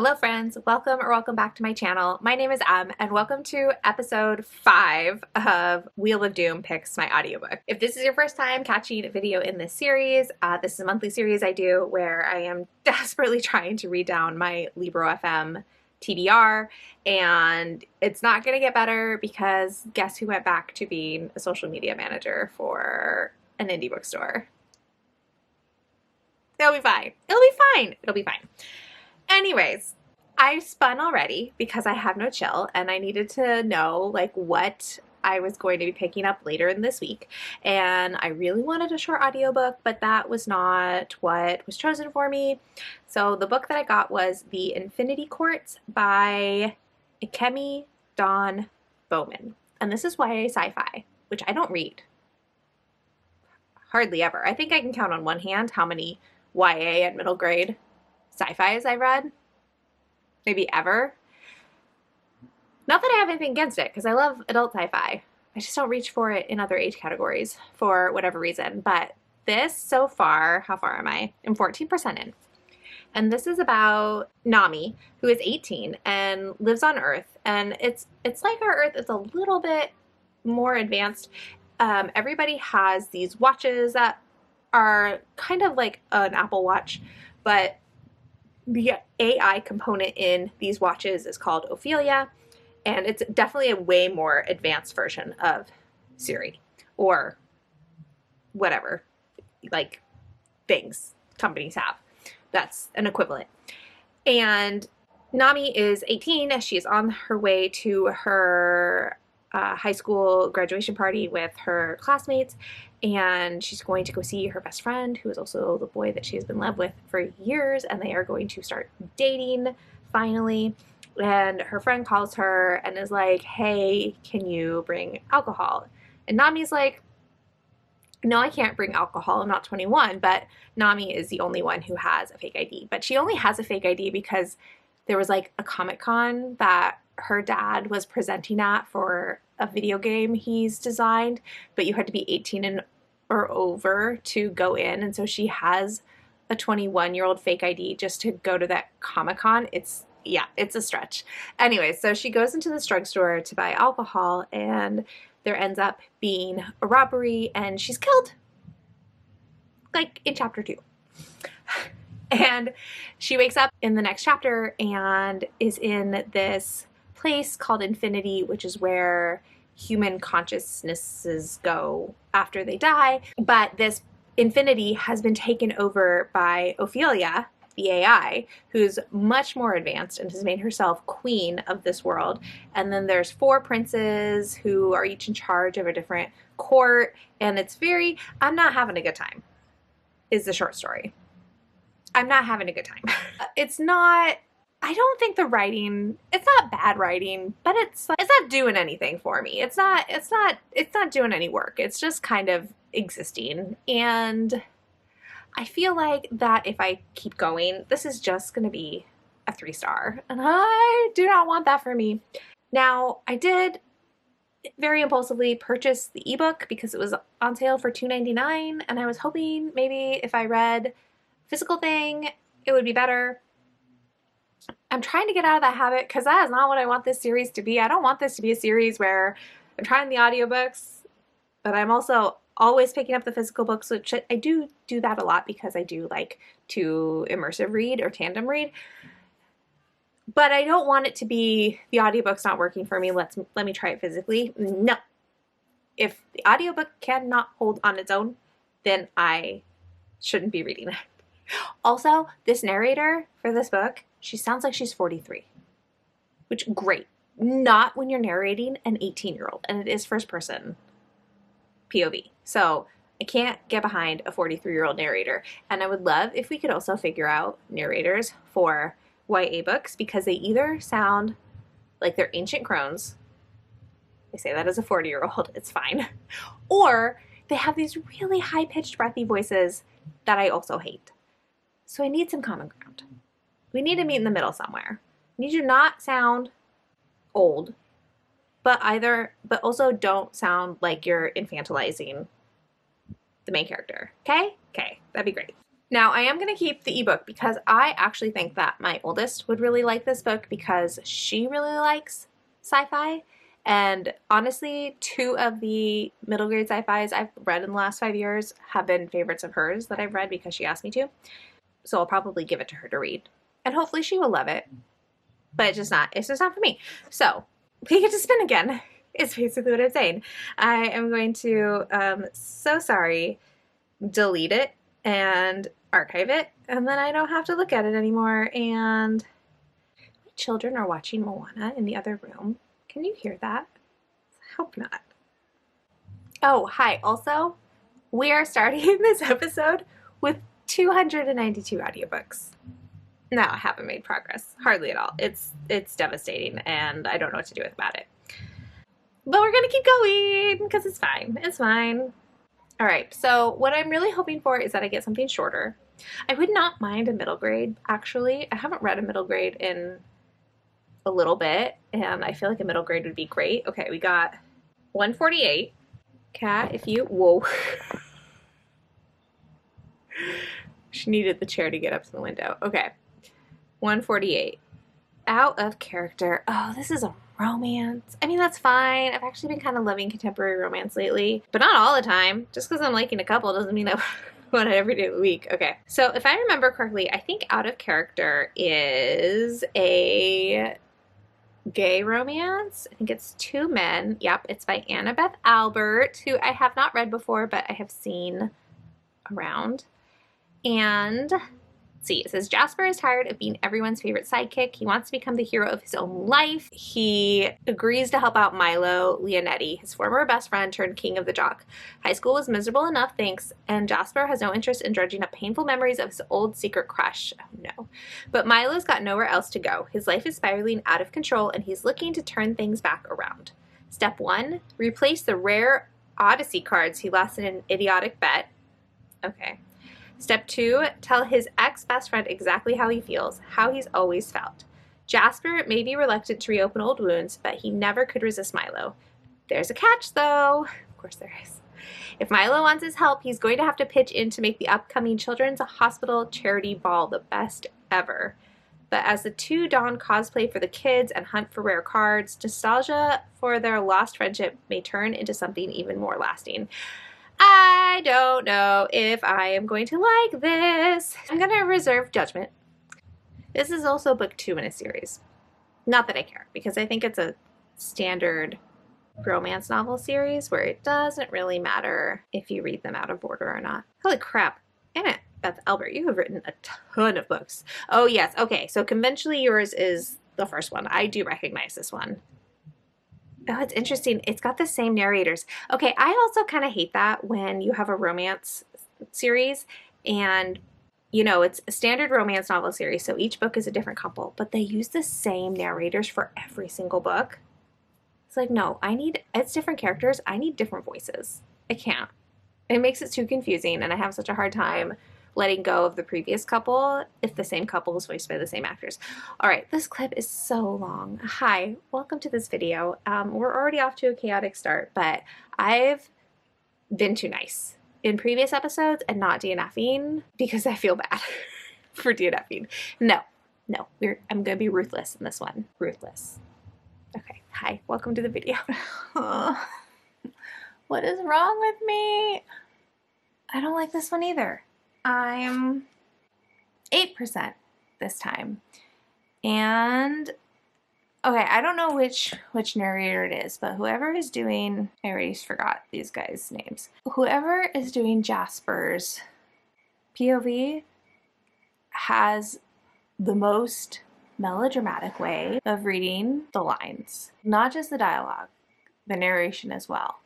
Hello friends, welcome back to my channel. My name is Em and welcome to episode 5 of Wheel of Doom Picks My Audiobook. If this is your first time catching a video in this series, this is a monthly series I do where I am desperately trying to read down my Libro FM TBR, and it's not going to get better because guess who went back to being a social media manager for an indie bookstore? It'll be fine. It'll be fine. It'll be fine. Anyways, I spun already because I have no chill and I needed to know what I was going to be picking up later in this week. And I really wanted a short audiobook, but that was not what was chosen for me. So the book that I got was The Infinity Courts by Ikemi Dawn Bowman. And this is YA sci-fi, which I don't read. Hardly ever. I think I can count on one hand how many YA and middle grade sci-fis I read, maybe ever. Not that I have anything against it, because I love adult sci-fi. I just don't reach for it in other age categories for whatever reason. But this, so far, how far am I? I'm 14% in. And this is about Nami, who is 18 and lives on Earth. And it's like our Earth is a little bit more advanced. Everybody has these watches that are kind of like an Apple Watch, but the AI component in these watches is called Ophelia, and it's definitely a way more advanced version of Siri or whatever things companies have. That's an equivalent. And Nami is 18 as she is on her way to her high school graduation party with her classmates, and she's going to go see her best friend, who is also the boy that she has been in love with for years, and they are going to start dating finally. And her friend calls her and is like, hey, can you bring alcohol? And Nami's like, no, I can't bring alcohol, I'm not 21. But Nami is the only one who has a fake ID, but she only has a fake ID because there was a Comic-Con that her dad was presenting at for a video game he's designed, but you had to be 18 or over to go in, and so she has a 21-year-old fake ID just to go to that Comic-Con. It's a stretch. Anyway, so she goes into this drugstore to buy alcohol, and there ends up being a robbery, and she's killed, in chapter 2. And she wakes up in the next chapter and is in this place called Infinity, which is where human consciousnesses go after they die. But this Infinity has been taken over by Ophelia, the AI, who's much more advanced and has made herself queen of this world. And then there's 4 princes who are each in charge of a different court. And I'm not having a good time, is the short story. I'm not having a good time. I don't think the writing, it's not bad writing, but it's not doing anything for me. It's not doing any work. It's just kind of existing. And I feel like that if I keep going, this is just going to be a 3-star. And I do not want that for me. Now, I did very impulsively purchase the ebook because it was on sale for $2.99, and I was hoping maybe if I read physical thing, it would be better. I'm trying to get out of that habit because that is not what I want this series to be. I don't want this to be a series where I'm trying the audiobooks, but I'm also always picking up the physical books, which I do that a lot because I do like to immersive read or tandem read. But I don't want it to be the audiobook's not working for me. Let me try it physically. No. If the audiobook cannot hold on its own, then I shouldn't be reading it. Also, this narrator for this book, she sounds like she's 43, which great. Not when you're narrating an 18-year-old, and it is first person POV. So I can't get behind a 43-year-old narrator. And I would love if we could also figure out narrators for YA books, because they either sound like they're ancient crones. I say that as a 40-year-old, it's fine. Or they have these really high-pitched, breathy voices that I also hate. So I need some common ground. We need to meet in the middle somewhere. I need you to not sound old, but also don't sound like you're infantilizing the main character. Okay? Okay, that'd be great. Now, I am going to keep the ebook because I actually think that my oldest would really like this book because she really likes sci-fi. And honestly, 2 of the middle grade sci-fis I've read in the last 5 years have been favorites of hers that I've read because she asked me to. So I'll probably give it to her to read. And hopefully she will love it. But it's just not for me. So we get to spin again. It's basically what I'm saying. I am going to, so sorry, delete it and archive it, and then I don't have to look at it anymore. And my children are watching Moana in the other room. Can you hear that? I hope not. Oh, hi. Also, we are starting this episode with 292 audiobooks. No, I haven't made progress. Hardly at all. It's devastating, and I don't know what to do about it. But we're gonna keep going because it's fine. It's fine. All right, so what I'm really hoping for is that I get something shorter. I would not mind a middle grade, actually. I haven't read a middle grade in a little bit, and I feel like a middle grade would be great. Okay, we got 148. Kat, if you... Whoa. She needed the chair to get up to the window. Okay, 148. Out of character. Oh, this is a romance. I mean, that's fine. I've actually been kind of loving contemporary romance lately, but not all the time. Just because I'm liking a couple doesn't mean I want it every day of the week. Okay, so if I remember correctly, I think Out of Character is a gay romance. I think it's 2 men. Yep, it's by Annabeth Albert, who I have not read before, but I have seen around. And see, it says Jasper is tired of being everyone's favorite sidekick. He wants to become the hero of his own life. He agrees to help out Milo Leonetti, his former best friend turned king of the jock. High school was miserable enough, thanks, and Jasper has no interest in dredging up painful memories of his old secret crush. Oh no. But Milo's got nowhere else to go. His life is spiraling out of control, and he's looking to turn things back around. Step 1, replace the rare Odyssey cards he lost in an idiotic bet. Okay. Step 2, tell his ex-best friend exactly how he feels, how he's always felt. Jasper may be reluctant to reopen old wounds, but he never could resist Milo. There's a catch, though. Of course there is. If Milo wants his help, he's going to have to pitch in to make the upcoming Children's Hospital charity ball the best ever. But as the 2 don cosplay for the kids and hunt for rare cards, nostalgia for their lost friendship may turn into something even more lasting. I don't know if I am going to like this. I'm going to reserve judgment. This is also book 2 in a series. Not that I care, because I think it's a standard romance novel series where it doesn't really matter if you read them out of order or not. Holy crap. Annabeth Albert, you have written a ton of books. Oh yes, okay, so conventionally yours is the first one. I do recognize this one. Oh, it's interesting. It's got the same narrators. Okay, I also kind of hate that when you have a romance series and, you know, it's a standard romance novel series, so each book is a different couple, but they use the same narrators for every single book. It's like, no, it's different characters. I need different voices. I can't. It makes it too confusing, and I have such a hard time letting go of the previous couple if the same couple is voiced by the same actors. All right, this clip is so long. Hi, welcome to this video. We're already off to a chaotic start, but I've been too nice in previous episodes and not DNFing because I feel bad for DNFing. No, I'm gonna be ruthless in this one. Ruthless. Okay, hi, welcome to the video. What is wrong with me? I don't like this one either. I'm 8% this time. And okay, I don't know which narrator it is, but whoever is doing, I already forgot these guys' names. Whoever is doing Jasper's POV has the most melodramatic way of reading the lines. Not just the dialogue, the narration as well.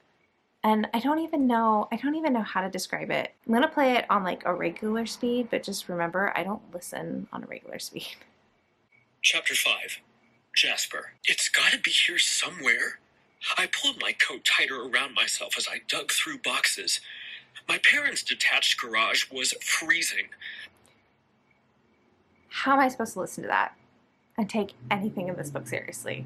And I don't even know how to describe it. I'm gonna play it on like a regular speed, but just remember, I don't listen on a regular speed. Chapter 5. Jasper. It's gotta be here somewhere. I pulled my coat tighter around myself as I dug through boxes. My parents' detached garage was freezing. How am I supposed to listen to that and take anything in this book seriously?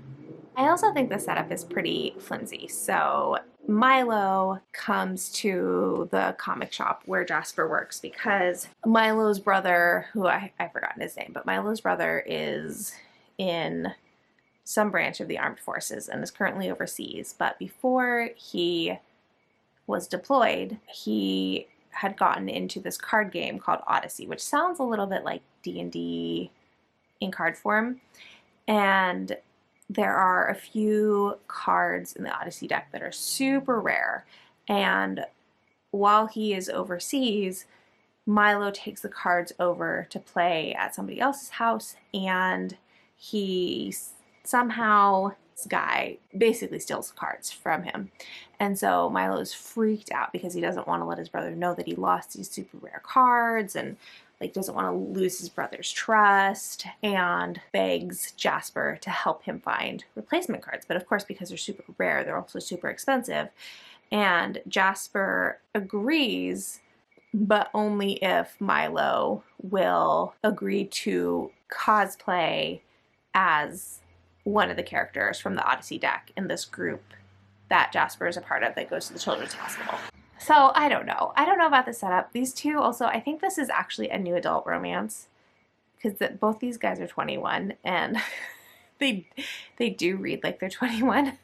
I also think the setup is pretty flimsy. So Milo comes to the comic shop where Jasper works because Milo's brother, who I've forgotten his name, but Milo's brother is in some branch of the armed forces and is currently overseas. But before he was deployed, he had gotten into this card game called Odyssey, which sounds a little bit like D&D in card form. And there are a few cards in the Odyssey deck that are super rare. And while he is overseas, Milo takes the cards over to play at somebody else's house, and he somehow, this guy basically steals the cards from him. And so Milo's freaked out because he doesn't want to let his brother know that he lost these super rare cards, and like doesn't want to lose his brother's trust, and begs Jasper to help him find replacement cards. But of course, because they're super rare, they're also super expensive. And Jasper agrees, but only if Milo will agree to cosplay as one of the characters from the Odyssey deck in this group that Jasper is a part of that goes to the children's hospital. So I don't know. I don't know about the setup. These two also, I think this is actually a new adult romance because both these guys are 21 and they do read like they're 21. And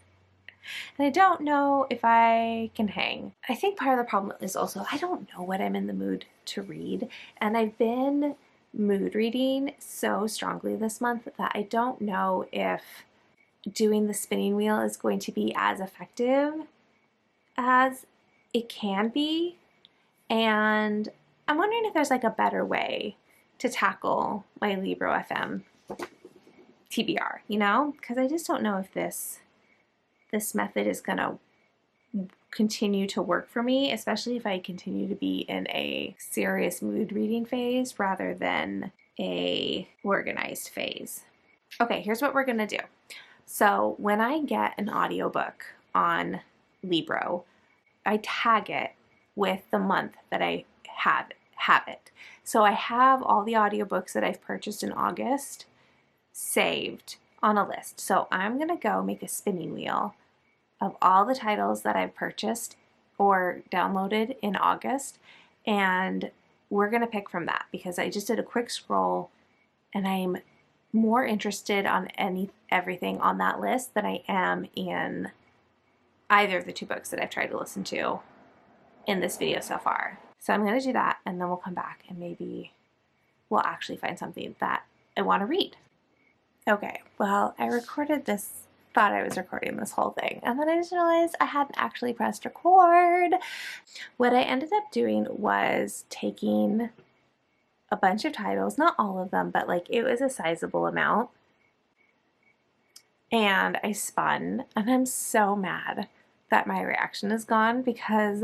I don't know if I can hang. I think part of the problem is also I don't know what I'm in the mood to read. And I've been mood reading so strongly this month that I don't know if doing the spinning wheel is going to be as effective as it can be. And I'm wondering if there's like a better way to tackle my Libro FM TBR, you know? Because I just don't know if this method is going to continue to work for me, especially if I continue to be in a serious mood reading phase rather than a organized phase. Okay, here's what we're going to do. So when I get an audiobook on Libro, I tag it with the month that I have it. So I have all the audiobooks that I've purchased in August saved on a list. So I'm going to go make a spinning wheel of all the titles that I've purchased or downloaded in August, and we're going to pick from that because I just did a quick scroll and I'm more interested on everything on that list than I am in either of the two books that I've tried to listen to in this video so far. So I'm going to do that, and then we'll come back and maybe we'll actually find something that I want to read. Okay, well, I thought I was recording this whole thing, and then I just realized I hadn't actually pressed record. What I ended up doing was taking a bunch of titles, not all of them, but like it was a sizable amount, and I spun, and I'm so mad that my reaction is gone because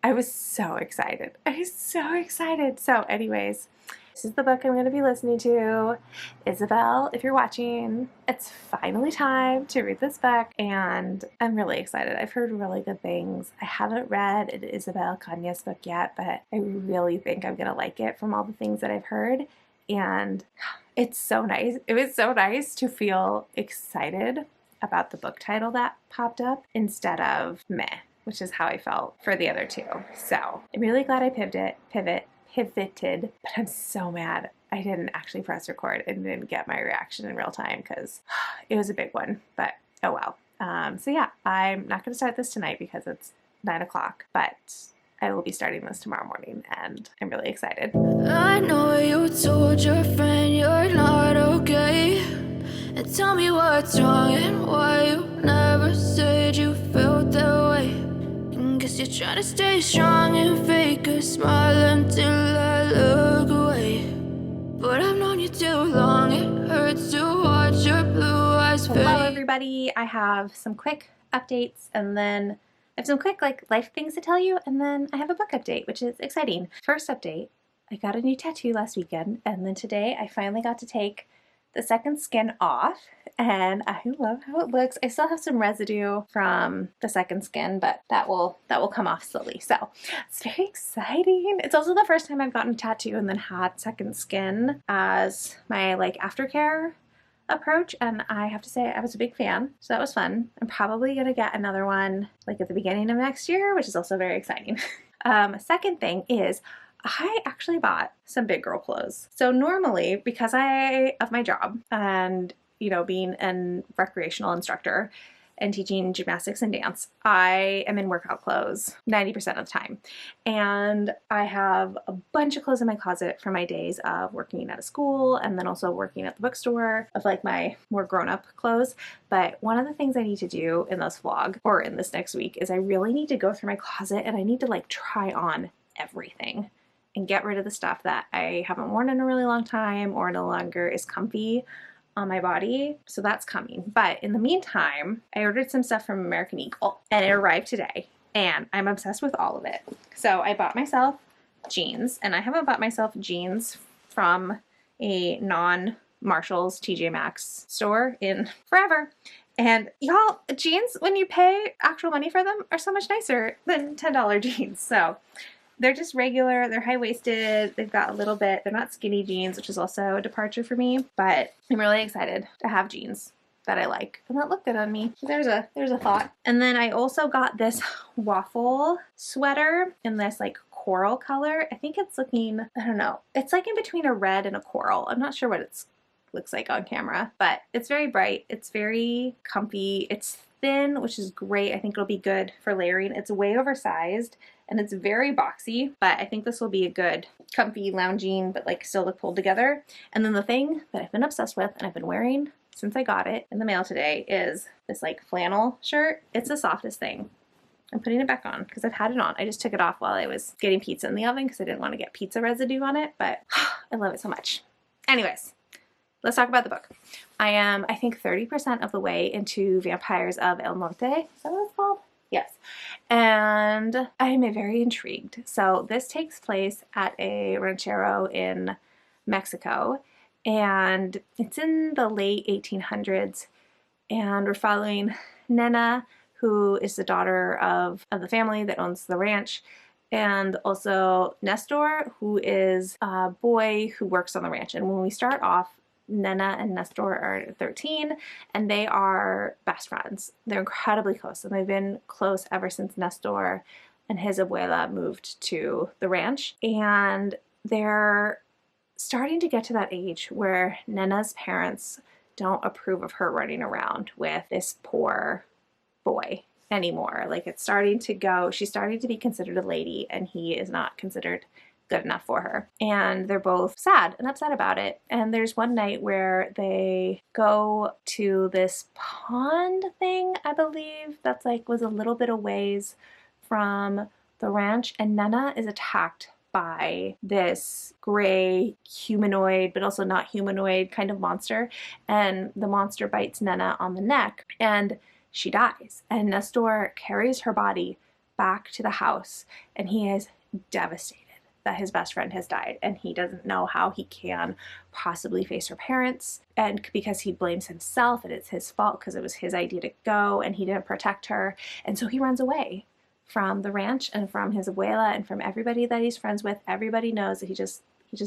I was so excited. I was so excited. So anyways, this is the book I'm going to be listening to. Isabel, if you're watching, it's finally time to read this book, and I'm really excited. I've heard really good things. I haven't read an Isabel Kanya's book yet, but I really think I'm going to like it from all the things that I've heard, and it's so nice. It was so nice to feel excited about the book title that popped up instead of meh, which is how I felt for the other two. So I'm really glad I pivoted, but I'm so mad I didn't actually press record and didn't get my reaction in real time because it was a big one, but oh well. So yeah, I'm not going to start this tonight because it's 9 o'clock, but I will be starting this tomorrow morning, and I'm really excited. I know you told your friend you're not okay, and tell me what's wrong and why you never said you felt that way. And guess you're trying to stay strong and fake a smile until I look away. But I've known you too long, it hurts to watch your blue eyes fade. Hello everybody, I have some quick updates, and then I have some quick life things to tell you, and then I have a book update, which is exciting. First update, I got a new tattoo last weekend, and then today I finally got to take the second skin off, and I love how it looks. I still have some residue from the second skin, but that will come off slowly. So it's very exciting. It's also the first time I've gotten a tattoo and then had second skin as my aftercare approach, and I have to say I was a big fan, so that was fun. I'm probably gonna get another one like at the beginning of next year, which is also very exciting. Second thing is I actually bought some big girl clothes. So normally, because of my job and being a recreational instructor and teaching gymnastics and dance, I am in workout clothes 90% of the time. And I have a bunch of clothes in my closet for my days of working at a school and then also working at the bookstore, of like my more grown-up clothes. But one of the things I need to do in this vlog or in this next week is I really need to go through my closet and I need to like try on everything and get rid of the stuff that I haven't worn in a really long time or no longer is comfy on my body. So that's coming. But in the meantime, I ordered some stuff from American Eagle and it arrived today and I'm obsessed with all of it. So I bought myself jeans, and I haven't bought myself jeans from a non-Marshalls TJ Maxx store in forever. And y'all, jeans, when you pay actual money for them, are so much nicer than $10 jeans. So they're just regular, they're high-waisted, they've got a little bit, they're not skinny jeans, which is also a departure for me, but I'm really excited to have jeans that I like and that look good on me. There's a thought. And then I also got this waffle sweater in this like coral color. I think it's looking, I don't know, it's like in between a red and a coral. I'm not sure what it looks like on camera, but it's very bright, it's very comfy, it's thin, which is great. I think it'll be good for layering. It's way oversized and it's very boxy, but I think this will be a good comfy lounging, but like still look pulled together. And then the thing that I've been obsessed with and I've been wearing since I got it in the mail today is this like flannel shirt. It's the softest thing. I'm putting it back on because I've had it on. I just took it off while I was getting pizza in the oven because I didn't want to get pizza residue on it, but I love it so much. Anyways, let's talk about the book. I am, I think, 30% of the way into Vampires of El Norte. Is that what it's called? Yes. And I'm very intrigued. So this takes place at a ranchero in Mexico, and it's in the late 1800s, and we're following Nena, who is the daughter of the family that owns the ranch, and also Nestor, who is a boy who works on the ranch. And when we start off, Nena and Nestor are 13 and they are best friends. They're incredibly close, and they've been close ever since Nestor and his abuela moved to the ranch. And they're starting to get to that age where Nena's parents don't approve of her running around with this poor boy anymore. Like, it's starting to go, she's starting to be considered a lady and he is not considered good enough for her. And they're both sad and upset about it. And there's one night where they go to this pond thing, I believe, that's like was a little bit a ways from the ranch, and Nena is attacked by this gray humanoid, but also not humanoid kind of monster. And the monster bites Nena on the neck and she dies. And Nestor carries her body back to the house, and he is devastated that his best friend has died, and he doesn't know how he can possibly face her parents, and because he blames himself and it's his fault because it was his idea to go and he didn't protect her. And so he runs away from the ranch and from his abuela and from everybody that he's friends with. Everybody knows that he just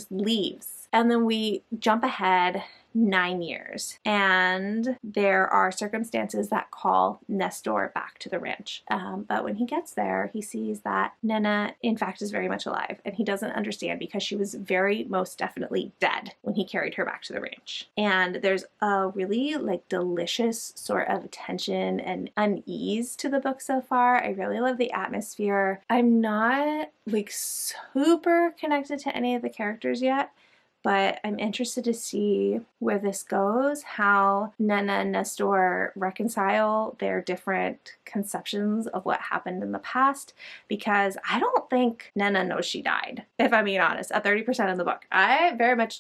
leaves. And then we jump ahead 9 years, and there are circumstances that call Nestor back to the ranch. But when he gets there, he sees that Nena, in fact, is very much alive, and he doesn't understand because she was very most definitely dead when he carried her back to the ranch. And there's a really like delicious sort of tension and unease to the book so far. I really love the atmosphere. I'm not like super connected to any of the characters yet, but I'm interested to see where this goes, how Nena and Nestor reconcile their different conceptions of what happened in the past, because I don't think Nena knows she died, if I'm being honest. At 30% of the book, I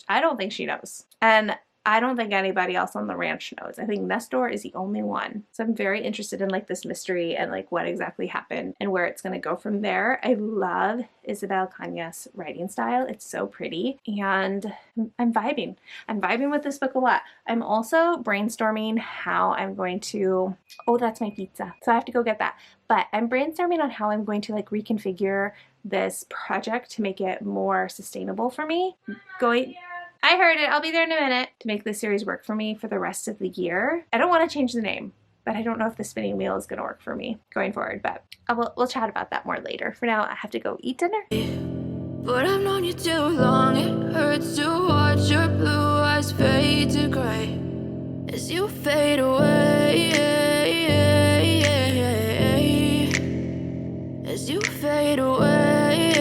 don't think she knows. And I don't think anybody else on the ranch knows. I think Nestor is the only one. So I'm very interested in like this mystery and like what exactly happened and where it's going to go from there. I love Isabel Cañas' writing style. It's so pretty, and I'm vibing. I'm vibing with this book a lot. I'm also brainstorming how I'm going to, oh, that's my pizza. So I have to go get that. But I'm brainstorming on how I'm going to like reconfigure this project to make it more sustainable for me. I heard it. I'll be there in a minute to make this series work for me for the rest of the year. I don't want to change the name, but I don't know if the spinning wheel is going to work for me going forward, but we'll chat about that more later. For now, I have to go eat dinner. But I've known you too long, it hurts to watch your blue eyes fade to gray as you fade away, as you fade away.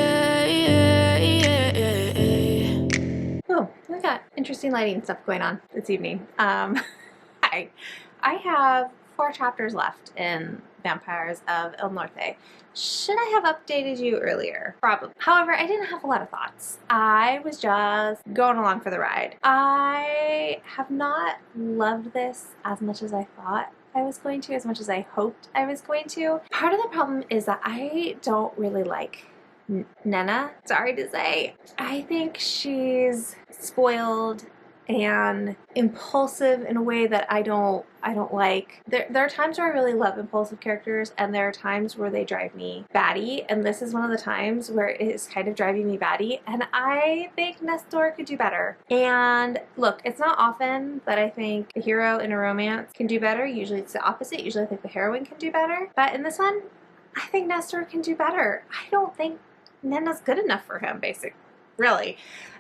Oh, we got interesting lighting stuff going on this evening. I have 4 chapters left in Vampires of El Norte. Should I have updated you earlier? Probably. However, I didn't have a lot of thoughts. I was just going along for the ride. I have not loved this as much as I thought I was going to, as much as I hoped I was going to. Part of the problem is that I don't really like Nena. Sorry to say. I think she's spoiled and impulsive in a way that I don't like. There are times where I really love impulsive characters, and there are times where they drive me batty, and this is one of the times where it is kind of driving me batty, and I think Nestor could do better. And look, it's not often that I think the hero in a romance can do better. Usually it's the opposite. Usually I think the heroine can do better. But in this one, I think Nestor can do better. I don't think Nena's good enough for him, basically. Really.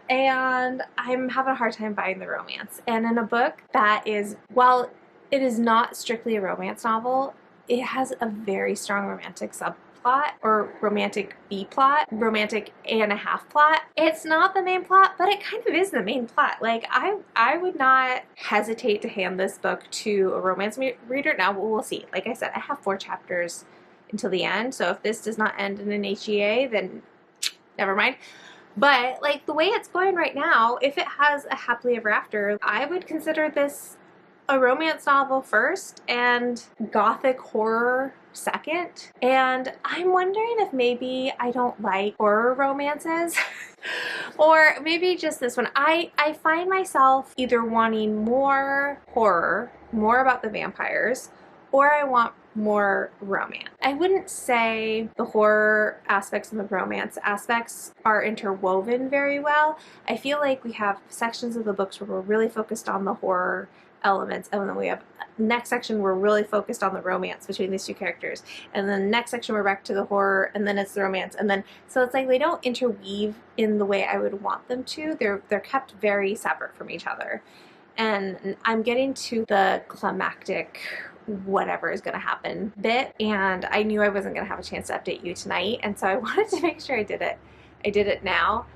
And I'm having a hard time buying the romance. And in a book that is, while it is not strictly a romance novel, it has a very strong romantic subplot, or romantic B-plot, romantic and a half plot. It's not the main plot, but it kind of is the main plot. Like, I would not hesitate to hand this book to a romance reader. Now, we'll see. Like I said, I have 4 chapters until the end, so if this does not end in an HEA, then never mind. But, like, the way it's going right now, if it has a happily ever after, I would consider this a romance novel first and gothic horror second. And I'm wondering if maybe I don't like horror romances or maybe just this one. I find myself either wanting more horror, more about the vampires, or I want more romance. I wouldn't say the horror aspects and the romance aspects are interwoven very well. I feel like we have sections of the books where we're really focused on the horror elements, and then we have next section we're really focused on the romance between these 2 characters, and then the next section we're back to the horror, and then it's the romance, and then so it's like they don't interweave in the way I would want them to. They're kept very separate from each other. And I'm getting to the climactic whatever is going to happen bit, and I knew I wasn't going to have a chance to update you tonight, and so I wanted to make sure I did it. I did it now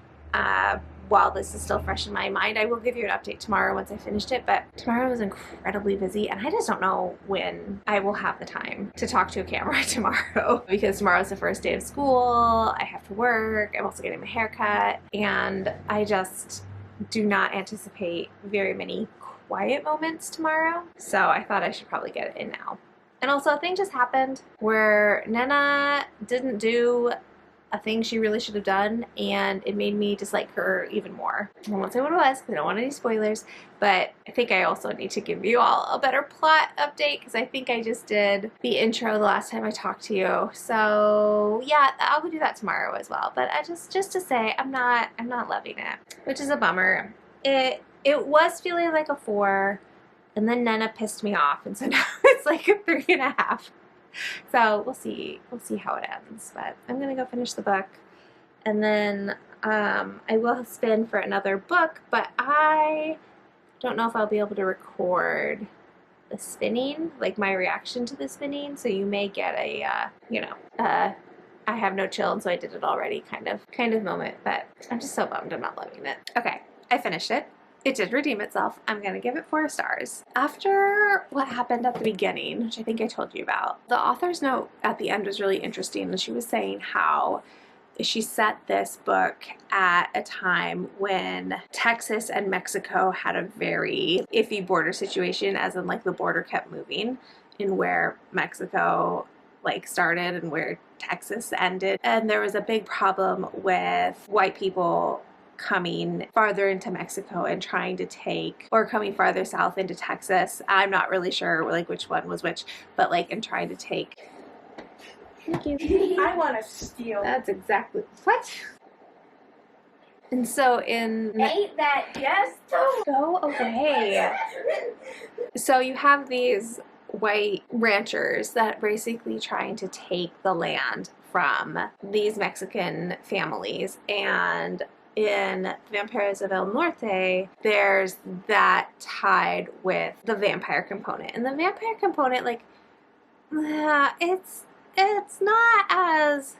while this is still fresh in my mind. I will give you an update tomorrow once I finished it, but tomorrow is incredibly busy, and I just don't know when I will have the time to talk to a camera tomorrow because tomorrow is the first day of school. I have to work. I'm also getting my hair cut, and I just do not anticipate very many quiet moments tomorrow, so I thought I should probably get it in now. And also, a thing just happened where Nena didn't do a thing she really should have done, and it made me dislike her even more. I won't say what it was because I don't want any spoilers, but I think I also need to give you all a better plot update because I think I just did the intro the last time I talked to you. So yeah, I'll go do that tomorrow as well. But I just to say, I'm not loving it, which is a bummer. It was feeling like a 4, and then Nena pissed me off, and so now it's like a 3.5. So we'll see how it ends. But I'm gonna go finish the book, and then I will spin for another book, but I don't know if I'll be able to record the spinning, like my reaction to the spinning. So you may get a I have no chill, and so I did it already kind of moment. But I'm just so bummed I'm not loving it. Okay, I finished it. It did redeem itself. I'm going to give it 4 stars. After what happened at the beginning, which I think I told you about, the author's note at the end was really interesting, and she was saying how she set this book at a time when Texas and Mexico had a very iffy border situation, as in like the border kept moving, in where Mexico like started and where Texas ended. And there was a big problem with white people coming farther into Mexico and trying to take, or coming farther south into Texas. I'm not really sure like which one was which, but like in trying to take. Thank you. I want to steal. That's exactly what? And so Ain't that just go away. So you have these white ranchers that are basically trying to take the land from these Mexican families, and in Vampires of El Norte, there's that tied with the vampire component. And the vampire component, like, it's not as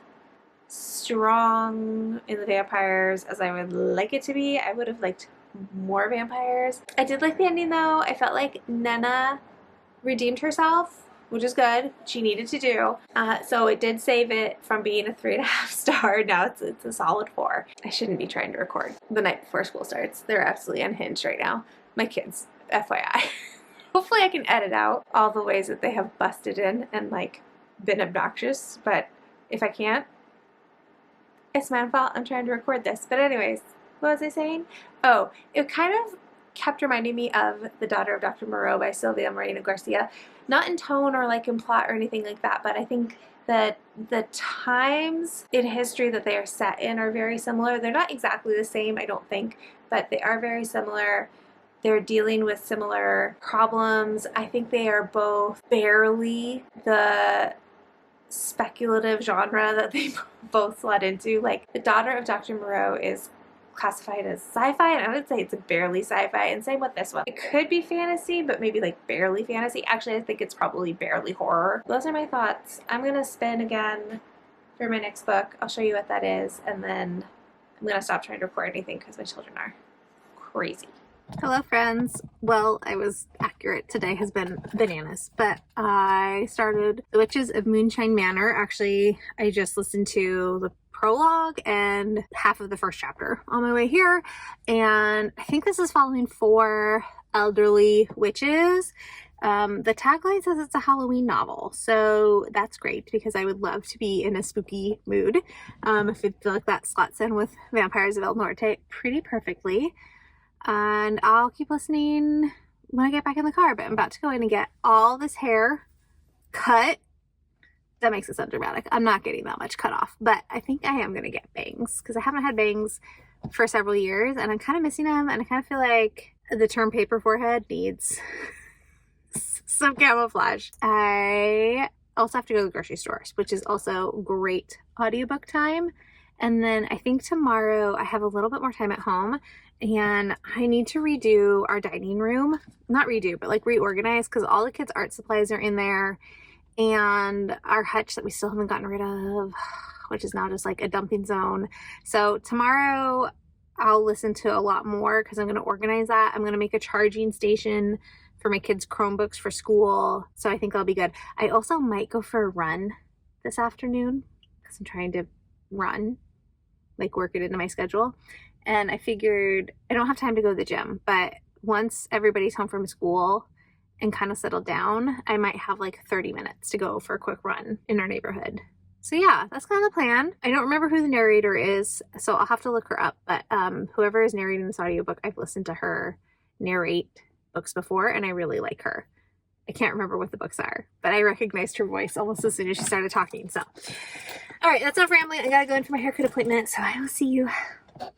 strong in the vampires as I would like it to be. I would have liked more vampires. I did like the ending though. I felt like Nena redeemed herself, which is good. She needed to do. So it did save it from being a 3.5 star. Now it's a solid 4. I shouldn't be trying to record the night before school starts. They're absolutely unhinged right now. My kids, FYI. Hopefully I can edit out all the ways that they have busted in and like been obnoxious, but if I can't, it's my own fault. I'm trying to record this. But anyways, what was I saying? Oh, it kind of kept reminding me of The Daughter of Dr. Moreau by Sylvia Moreno Garcia. Not in tone or like in plot or anything like that, but I think that the times in history that they are set in are very similar. They're not exactly the same, I don't think, but they are very similar. They're dealing with similar problems. I think they are both barely the speculative genre that they both slid into. Like, The Daughter of Dr. Moreau is classified as sci-fi, and I would say it's barely sci-fi, and same with this one. It could be fantasy, but maybe like barely fantasy. Actually, I think it's probably barely horror. Those are my thoughts. I'm gonna spin again for my next book. I'll show you what that is, and then I'm gonna stop trying to record anything because my children are crazy. Hello friends. Well, I was accurate. Today has been bananas, but I started The Witches of Moonshine Manor. Actually, I just listened to the prologue and half of the first chapter on my way here, and I think this is following 4 elderly witches. The tagline says it's a Halloween novel, so that's great because I would love to be in a spooky mood. I feel like that slots in with Vampires of El Norte pretty perfectly. And I'll keep listening when I get back in the car, but I'm about to go in and get all this hair cut. That makes it sound dramatic. I'm not getting that much cut off, but I think I am going to get bangs because I haven't had bangs for several years and I'm kind of missing them, and I kind of feel like the term paper forehead needs some camouflage. I also have to go to the grocery stores, which is also great audiobook time. And then I think tomorrow I have a little bit more time at home, and I need to redo our dining room. Not redo, but like reorganize, because all the kids' art supplies are in there, and our hutch that we still haven't gotten rid of, which is now just like a dumping zone. So tomorrow I'll listen to a lot more because I'm going to organize that. I'm going to make a charging station for my kids' Chromebooks for school, so I think I'll be good. I also might go for a run this afternoon because I'm trying to run, like work it into my schedule. And I figured I don't have time to go to the gym, but once everybody's home from school and kind of settled down, I might have like 30 minutes to go for a quick run in our neighborhood. So yeah, that's kind of the plan. I don't remember who the narrator is, so I'll have to look her up, but whoever is narrating this audiobook, I've listened to her narrate books before and I really like her. I can't remember what the books are, but I recognized her voice almost as soon as she started talking. So all right, that's enough rambling. I gotta go in for my haircut appointment, so I will see you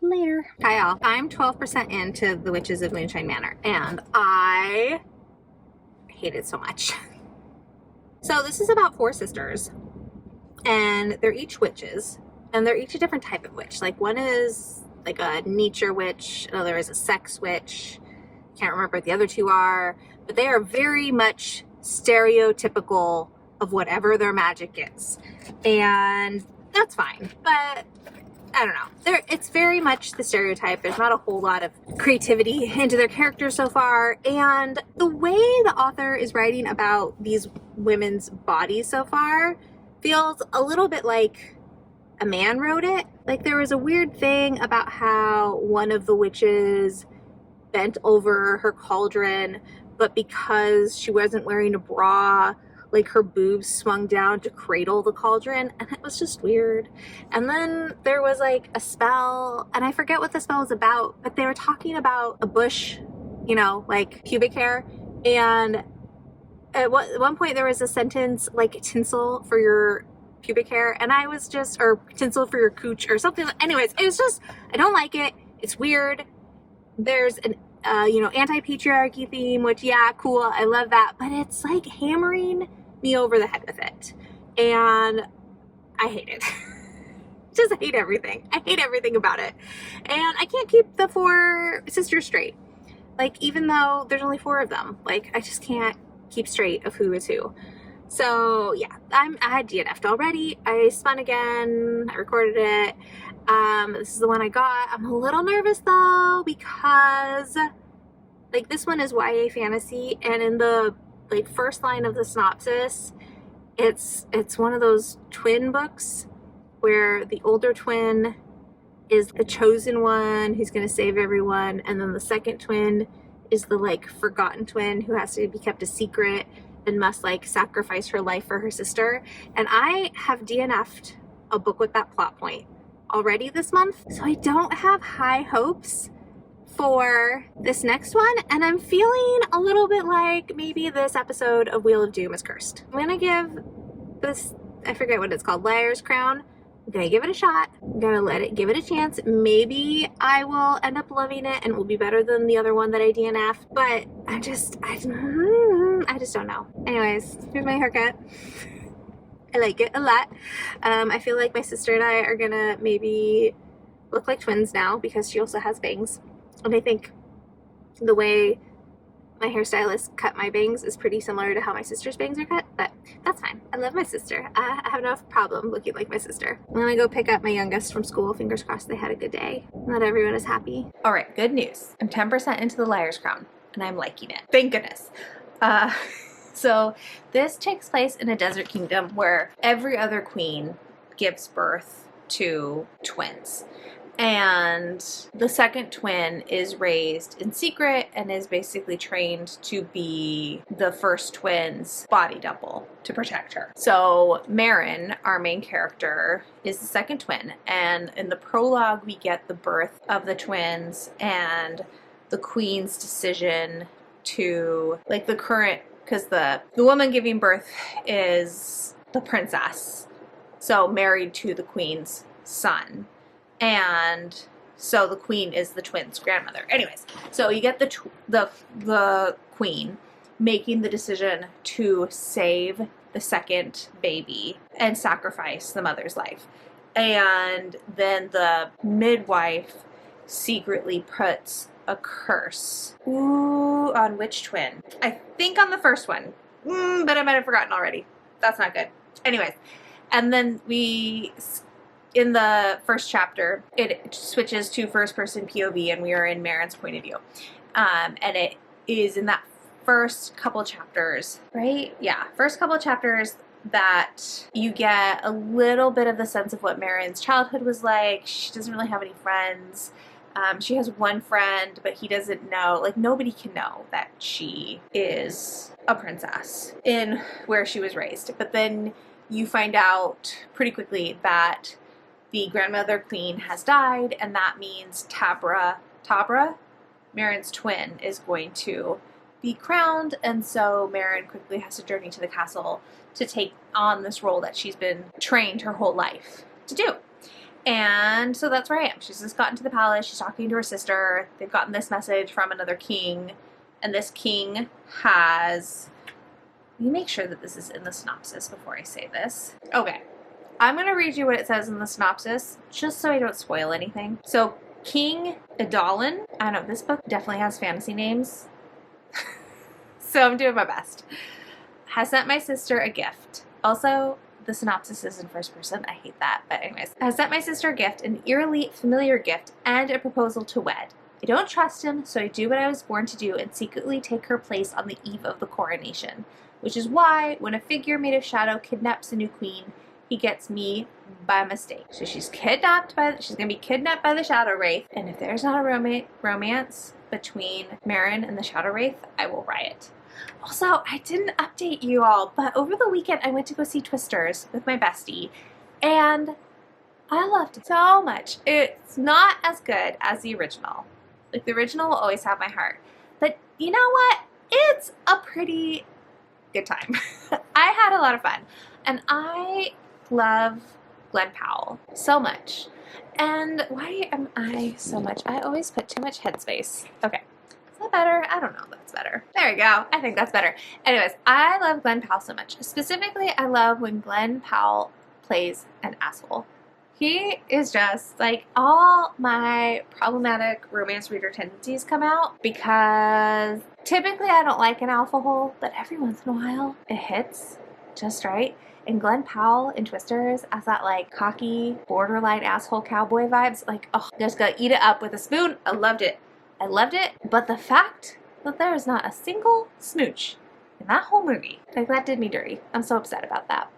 later. Hi all. I'm 12% into The Witches of Moonshine Manor, and I hate it so much. So this is about 4 sisters, and they're each witches, and they're each a different type of witch. Like, one is like a nature witch, another is a sex witch. Can't remember what the other 2 are, but they are very much stereotypical of whatever their magic is, and that's fine, but I don't know. It's very much the stereotype. There's not a whole lot of creativity into their characters so far, and the way the author is writing about these women's bodies so far feels a little bit like a man wrote it. Like, there was a weird thing about how one of the witches bent over her cauldron, but because she wasn't wearing a bra, like her boobs swung down to cradle the cauldron, and it was just weird. And then there was like a spell, and I forget what the spell was about, but they were talking about a bush, you know, like pubic hair, and at one point there was a sentence like tinsel for your pubic hair, and I was just, or tinsel for your cooch or something. Anyways, it was just, I don't like it. It's weird. There's an anti-patriarchy theme, which, yeah, cool, I love that, but it's like hammering me over the head with it, and I hate it. Just hate everything. I hate everything about it, and I can't keep the 4 sisters straight. Like, even though there's only 4 of them, like, I just can't keep straight of who is who. So yeah, I had DNF'd already. I spun again. I recorded it. This is the one I got. I'm a little nervous though, because like this one is YA fantasy, and in the like first line of the synopsis, it's one of those twin books where the older twin is the chosen one who's going to save everyone, and then the second twin is the like forgotten twin who has to be kept a secret and must like sacrifice her life for her sister. And I have DNF'd a book with that plot point already this month, so I don't have high hopes for this next one, and I'm feeling a little bit like maybe this episode of Wheel of Doom is cursed. I'm gonna give this, I forget what it's called, Liar's Crown. I'm gonna give it a shot. I'm gonna give it a chance. Maybe I will end up loving it and it will be better than the other one that I DNF'd, but I just don't know. Anyways, here's my haircut. I like it a lot. I feel like my sister and I are gonna maybe look like twins now because she also has bangs. And I think the way my hairstylist cut my bangs is pretty similar to how my sister's bangs are cut, but that's fine. I love my sister. I have no problem looking like my sister. I'm gonna go pick up my youngest from school. Fingers crossed they had a good day and that everyone is happy. All right, good news. I'm 10% into the Liar's Crown and I'm liking it. Thank goodness. So this takes place in a desert kingdom where every other queen gives birth to twins. And the second twin is raised in secret and is basically trained to be the first twin's body double to protect her. So Marin, our main character, is the second twin, and in the prologue we get the birth of the twins and the queen's decision to, like, the current, because the woman giving birth is the princess, so married to the queen's son. And so the queen is the twins' grandmother. Anyways, so you get the queen making the decision to save the second baby and sacrifice the mother's life. And then the midwife secretly puts a curse. Ooh, on which twin? I think on the first one, but I might have forgotten already. That's not good. Anyways, and then in the first chapter, it switches to first-person POV, and we are in Marin's point of view. And it is in that first couple chapters, right? Yeah, first couple chapters that you get a little bit of the sense of what Marin's childhood was like. She doesn't really have any friends. She has one friend, but he doesn't know, like, nobody can know that she is a princess in where she was raised. But then you find out pretty quickly that the grandmother queen has died, and that means Tabra, Marin's twin, is going to be crowned, and so Marin quickly has to journey to the castle to take on this role that she's been trained her whole life to do. And so that's where I am. She's just gotten to the palace, she's talking to her sister, they've gotten this message from another king, and this king has, let me make sure that this is in the synopsis before I say this. Okay. I'm going to read you what it says in the synopsis, just so I don't spoil anything. So, King Idolin, I don't know, this book definitely has fantasy names, so I'm doing my best, has sent my sister a gift. Also, the synopsis is in first person, I hate that, but anyways. Has sent my sister a gift, an eerily familiar gift, and a proposal to wed. I don't trust him, so I do what I was born to do and secretly take her place on the eve of the coronation, which is why, when a figure made of shadow kidnaps a new queen, he gets me by mistake. So she's gonna be kidnapped by the Shadow Wraith, and if there's not a romance between Marin and the Shadow Wraith, I will riot. Also, I didn't update you all, but over the weekend I went to go see Twisters with my bestie, and I loved it so much. It's not as good as the original. Like, the original will always have my heart. But you know what? It's a pretty good time. I had a lot of fun, and I love Glenn Powell so much. And why am I so much? I always put too much headspace. Okay. Is that better? I don't know if that's better. There we go. I think that's better. Anyways, I love Glenn Powell so much. Specifically, I love when Glenn Powell plays an asshole. He is just like, all my problematic romance reader tendencies come out because typically I don't like an alpha hole, but every once in a while it hits just right. And Glenn Powell in Twisters has that like cocky, borderline asshole cowboy vibes. Like, oh, just gotta eat it up with a spoon. I loved it. I loved it. But the fact that there is not a single smooch in that whole movie, like, that did me dirty. I'm so upset about that.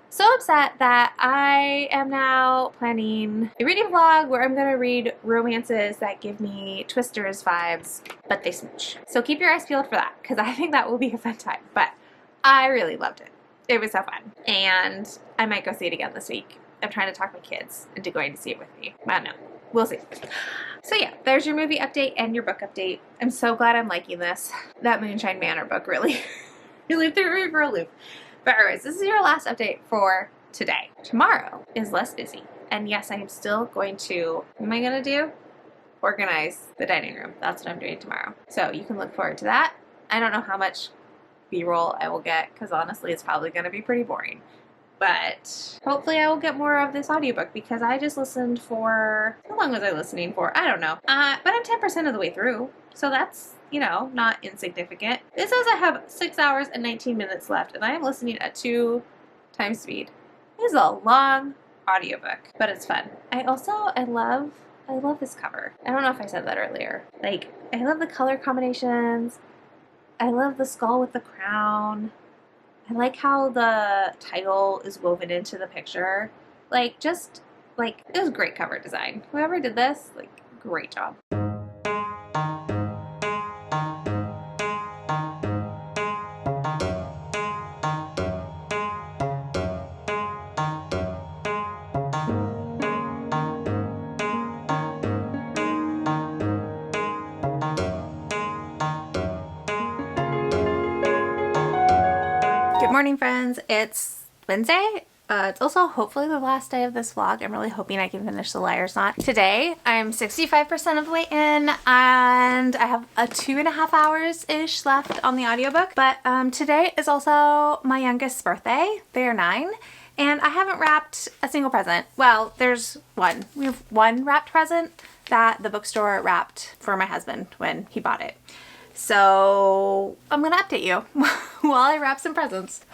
So upset that I am now planning a reading vlog where I'm gonna read romances that give me Twisters vibes, but they smooch. So keep your eyes peeled for that, because I think that will be a fun time. But I really loved it. It was so fun. And I might go see it again this week. I'm trying to talk my kids into going to see it with me. I don't know. We'll see. So yeah, there's your movie update and your book update. I'm so glad I'm liking this. That Moonshine Manor book really, really threw me for a loop. But anyways, this is your last update for today. Tomorrow is less busy. And yes, I am still going to, what am I going to do? Organize the dining room. That's what I'm doing tomorrow. So you can look forward to that. I don't know how much B-roll I will get, because honestly it's probably going to be pretty boring. But hopefully I will get more of this audiobook, because I just listened for, how long was I listening for? I don't know. But I'm 10% of the way through. So that's, you know, not insignificant. It says I have 6 hours and 19 minutes left, and I am listening at 2 times speed. It is a long audiobook, but it's fun. I love this cover. I don't know if I said that earlier. Like, I love the color combinations. I love the skull with the crown. I like how the title is woven into the picture. Like, just, like, it was great cover design. Whoever did this, like, great job. Good morning, friends. It's Wednesday. It's also hopefully the last day of this vlog. I'm really hoping I can finish The Liar's Knot today. I'm 65% of the way in, and I have 2.5 hours-ish left on the audiobook. But today is also my youngest's birthday. They are 9. And I haven't wrapped a single present. Well, there's one. We have one wrapped present that the bookstore wrapped for my husband when he bought it. So I'm gonna update you while I wrap some presents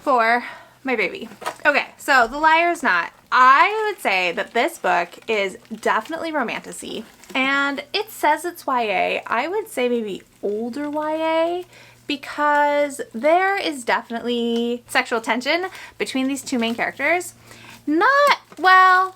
for my baby. Okay, so The Liar's Knot. I would say that this book is definitely romantasy, and it says it's YA. I would say maybe older YA, because there is definitely sexual tension between these two main characters. Not, well,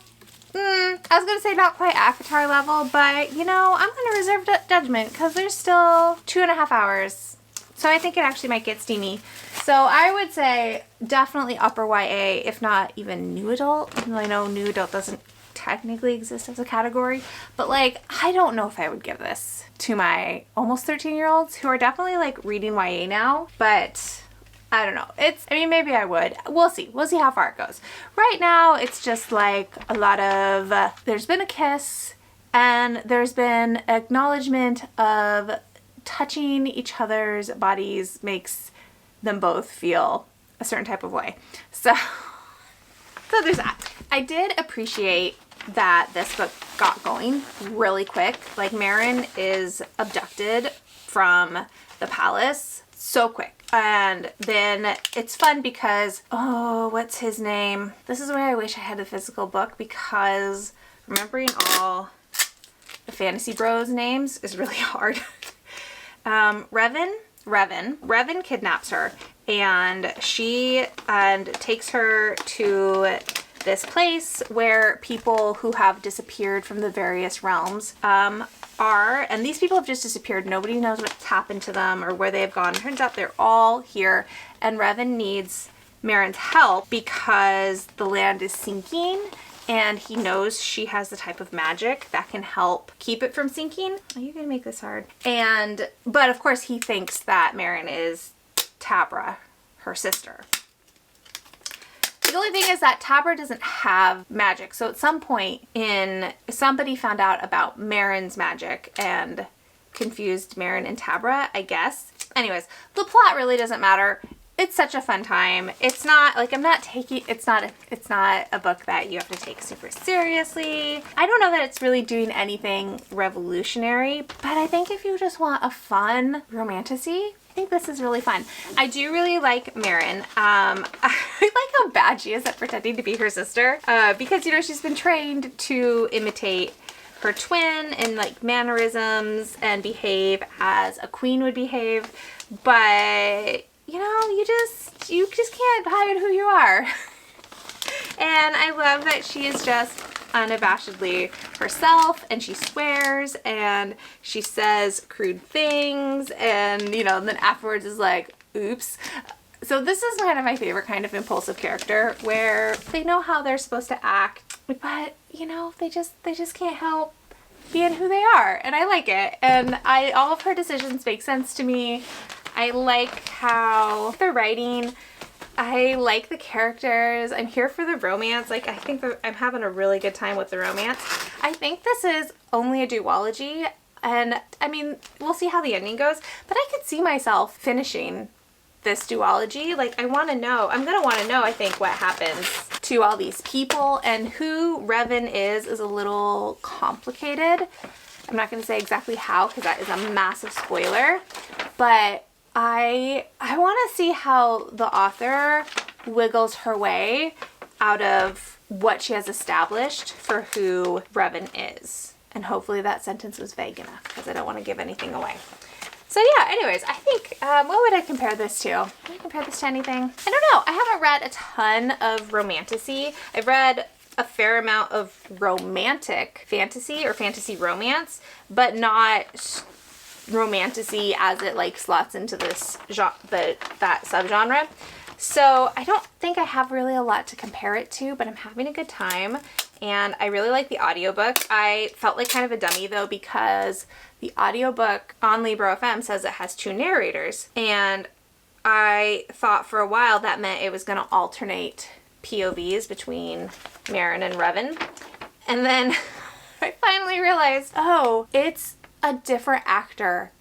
I was going to say not quite Avatar level, but, you know, I'm going to reserve judgment because there's still 2.5 hours. So I think it actually might get steamy. So I would say definitely upper YA, if not even new adult. Even though I know new adult doesn't technically exist as a category. But, like, I don't know if I would give this to my almost 13-year-olds who are definitely, like, reading YA now. But I don't know. I mean, maybe I would. We'll see. We'll see how far it goes. Right now, it's just like a lot of, there's been a kiss, and there's been acknowledgement of touching each other's bodies makes them both feel a certain type of way. So there's that. I did appreciate that this book got going really quick. Like, Marin is abducted from the palace so quick. And then it's fun because, oh, what's his name? This is where I wish I had a physical book, because remembering all the fantasy bros names is really hard. Revan kidnaps her, and she takes her to this place where people who have disappeared from the various realms are, and these people have just disappeared. Nobody knows what's happened to them or where they have gone. Turns out they're all here, and Revan needs Marin's help because the land is sinking, and he knows she has the type of magic that can help keep it from sinking. Are you gonna make this hard? But of course he thinks that Marin is Tabra, her sister. The only thing is that Tabra doesn't have magic. So at some point somebody found out about Marin's magic and confused Marin and Tabra, I guess. Anyways, the plot really doesn't matter. It's such a fun time. It's not like it's not a book that you have to take super seriously. I don't know that it's really doing anything revolutionary, but I think if you just want a fun romantasy, I think this is really fun. I do really like Marin. I like how bad she is at pretending to be her sister, because, you know, she's been trained to imitate her twin and like mannerisms and behave as a queen would behave, but you know, you just can't hide who you are. And I love that she is just unabashedly herself, and she swears and she says crude things, and you know, then afterwards is like, oops. So this is kind of my favorite kind of impulsive character, where they know how they're supposed to act, but you know, they just can't help being who they are, and I like it. And all of her decisions make sense to me. I like how they're writing. I like the characters. I'm here for the romance. Like, I think I'm having a really good time with the romance. I think this is only a duology, and I mean, we'll see how the ending goes, but I could see myself finishing this duology. Like, I'm gonna want to know, I think, what happens to all these people, and who Revan is a little complicated. I'm not gonna say exactly how, because that is a massive spoiler, but I want to see how the author wiggles her way out of what she has established for who Revan is. And hopefully that sentence was vague enough, because I don't want to give anything away. So yeah, anyways, I think, what would I compare this to? Would I compare this to anything? I don't know. I haven't read a ton of romantasy. I've read a fair amount of romantic fantasy or fantasy romance, but not romantasy as it like slots into this that subgenre. So I don't think I have really a lot to compare it to, but I'm having a good time, and I really like the audiobook. I felt like kind of a dummy though, because the audiobook on Libro FM says it has 2 narrators, and I thought for a while that meant it was going to alternate POVs between Marin and Revan, and then I finally realized, oh, it's a different actor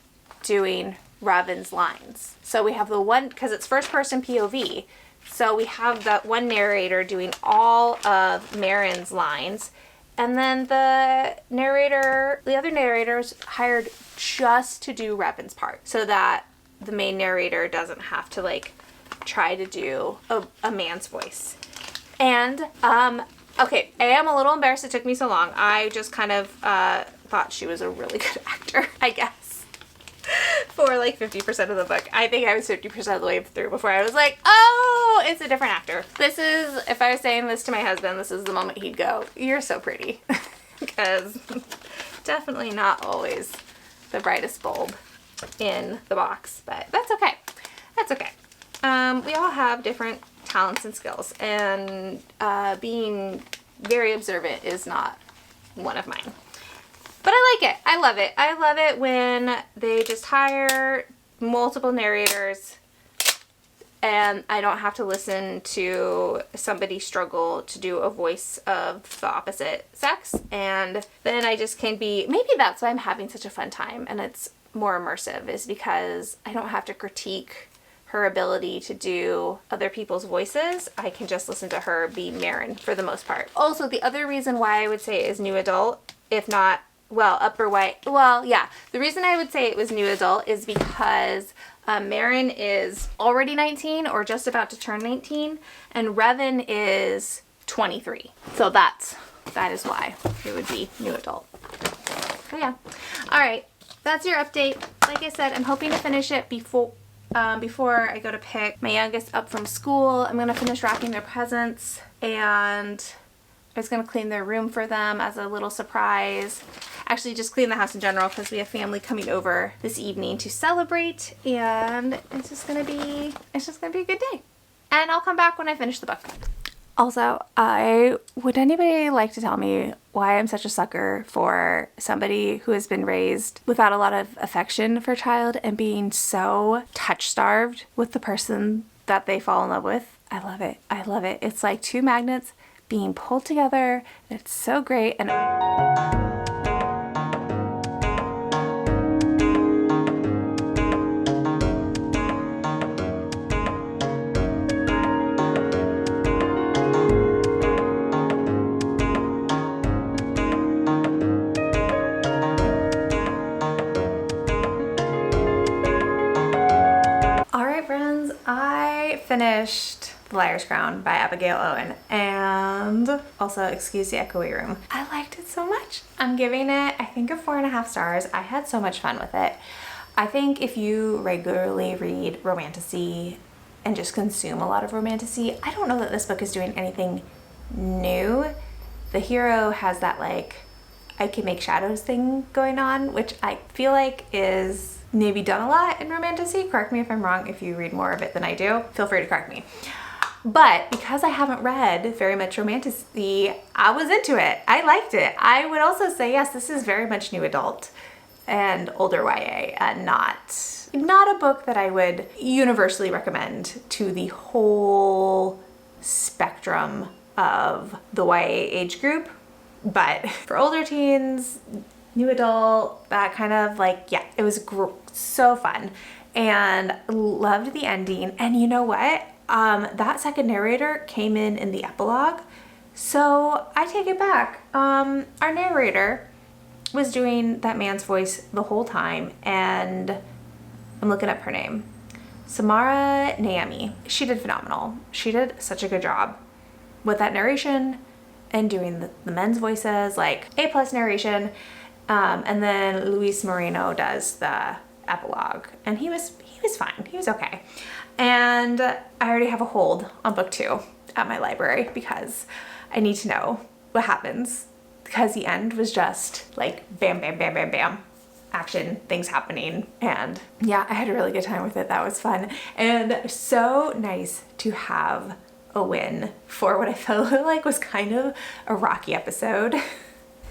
doing Revan's lines. So we have the one, because it's first person POV, so we have that one narrator doing all of Marin's lines, and then the other narrators hired just to do Revan's part, so that the main narrator doesn't have to like try to do a man's voice. And okay, I am a little embarrassed it took me so long. I just kind of thought she was a really good actor, I guess, for like 50% of the book. I think I was 50% of the way through before I was like, oh, it's a different actor. This is, if I was saying this to my husband, this is the moment he'd go, you're so pretty. Because definitely not always the brightest bulb in the box, but that's okay. That's okay. We all have different talents and skills, and being very observant is not one of mine. But I like it. I love it. I love it when they just hire multiple narrators and I don't have to listen to somebody struggle to do a voice of the opposite sex. And then I just can be, maybe that's why I'm having such a fun time and it's more immersive, is because I don't have to critique her ability to do other people's voices. I can just listen to her be Marin for the most part. Also, the other reason why I would say it is new adult, if not, well, upper white, well, yeah. The reason I would say it was new adult is because Marin is already 19 or just about to turn 19, and Revan is 23. So that is why it would be new adult. So yeah. All right, that's your update. Like I said, I'm hoping to finish it before I go to pick my youngest up from school. I'm gonna finish wrapping their presents, and I was gonna clean their room for them as a little surprise. Actually, just clean the house in general because we have family coming over this evening to celebrate, and it's just gonna be a good day. And I'll come back when I finish the book. Also, would anybody like to tell me why I'm such a sucker for somebody who has been raised without a lot of affection for a child and being so touch-starved with the person that they fall in love with. I love it. I love it. It's like two magnets being pulled together. It's so great. And friends, I finished The Liar's Crown by Abigail Owen, and also excuse the echoey room. I liked it so much. I'm giving it, I think, a 4.5 stars. I had so much fun with it. I think if you regularly read romantasy and just consume a lot of romantasy, I don't know that this book is doing anything new. The hero has that like I can make shadows thing going on, which I feel like is maybe done a lot in romantasy. Correct me if I'm wrong. If you read more of it than I do, feel free to correct me. But because I haven't read very much romantasy, I was into it. I liked it. I would also say, yes, this is very much new adult and older YA, and not a book that I would universally recommend to the whole spectrum of the YA age group. But for older teens, new adult, that kind of like, yeah, it was so fun and loved the ending. And you know what? That second narrator came in the epilogue. So I take it back. Our narrator was doing that man's voice the whole time, and I'm looking up her name. Samara Naomi. She did phenomenal. She did such a good job with that narration and doing the men's voices, like A+ narration. And then Luis Moreno does the epilogue, and he was fine. He was okay. And I already have a hold on book 2 at my library because I need to know what happens, because the end was just like bam, bam, bam, bam, bam. Action, things happening. And yeah, I had a really good time with it. That was fun. And so nice to have a win for what I felt like was kind of a rocky episode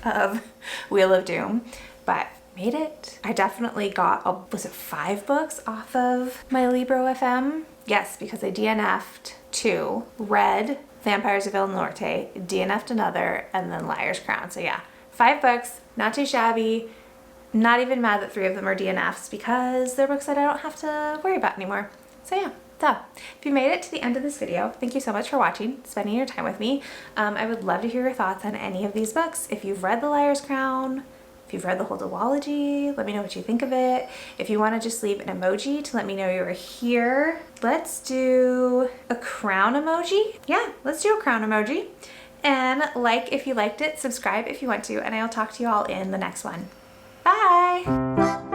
of Wheel of Doom, but made it. I definitely got, was it 5 books off of my Libro FM? Yes, because I DNF'd 2, read Vampires of El Norte, DNF'd another, and then Liar's Crown. So yeah, 5 books, not too shabby. Not even mad that 3 of them are DNFs because they're books that I don't have to worry about anymore. So yeah. So, if you made it to the end of this video, thank you so much for watching, spending your time with me. I would love to hear your thoughts on any of these books. If you've read The Liar's Crown, if you've read the whole duology, let me know what you think of it. If you want to just leave an emoji to let me know you're here. Let's do a crown emoji. Yeah, let's do a crown emoji. And like if you liked it, subscribe if you want to, and I'll talk to you all in the next one. Bye!